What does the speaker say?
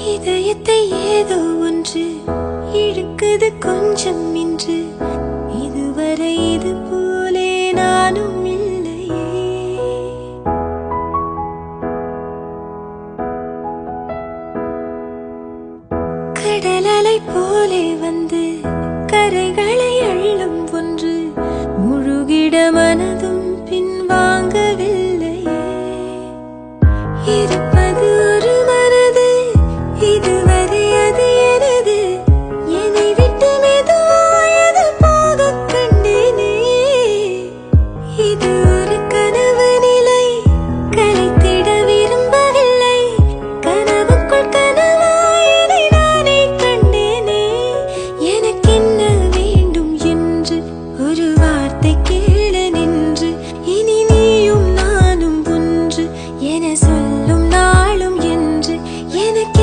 இதயத்தை ஏதோ ஒன்று இழுக்குது கொஞ்சம் இன்று. இதுவரை இது போலே நானும் இல்லையே. கடல் அலை போலே வந்து கரைகளை அள்ளும் ஒன்று. முழுகிட மனதும்